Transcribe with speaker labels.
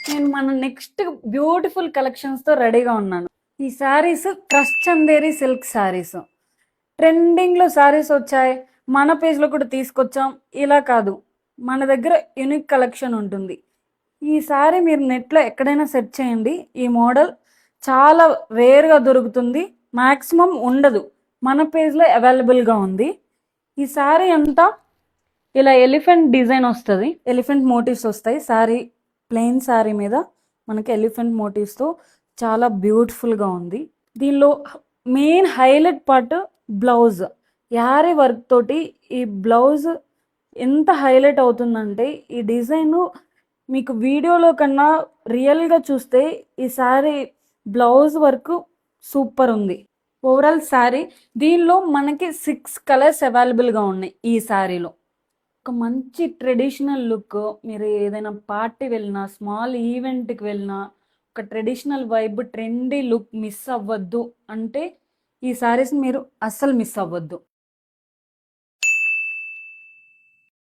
Speaker 1: నేను మన next beautiful collections తో రెడీగా ఉన్నాను. ఈ saris crush Chanderi silk saris. Trending లో శారీస్ వచ్చాయి, మన పేజ్ లో కూడా తీసుకొచ్చాం. ఇలా కాదు, మన దగ్గర యూనిక్ కలెక్షన్ ఉంటుంది. ఈ శారీ మీరు నెట్లో ఎక్కడైనా సెర్చ్ చేయండి, ఈ మోడల్ చాలా రేర్గా దొరుకుతుంది, మ్యాక్సిమం ఉండదు. మన పేజ్లో అవైలబుల్గా ఉంది. ఈ శారీ అంతా ఇలా ఎలిఫెంట్ డిజైన్ వస్తుంది, ఎలిఫెంట్ మోటివ్స్ వస్తాయి. శారీ ప్లెయిన్ శారీ మీద మనకి ఎలిఫెంట్ మోటివ్స్తో చాలా బ్యూటిఫుల్గా ఉంది. దీనిలో main highlight part blouse. Yaari work తోటి ఈ బ్లౌజ్ ఎంత హైలైట్ అవుతుందంటే, ఈ డిజైన్ మీకు వీడియోలో కన్నా రియల్గా చూస్తే ఈ శారీ బ్లౌజ్ వర్క్ సూపర్ ఉంది. ఓవరాల్ శారీ దీనిలో మనకి 6 కలర్స్ అవైలబుల్గా ఉన్నాయి. ఈ శారీలో ఒక మంచి ట్రెడిషనల్ లుక్, మీరు ఏదైనా పార్టీ వెళ్ళినా, స్మాల్ ఈవెంట్కి వెళ్ళినా, ఒక traditional vibe, trendy look miss అవ్వద్దు అంటే ఈ శారీస్ మీరు అస్సలు మిస్ అవ్వద్దు.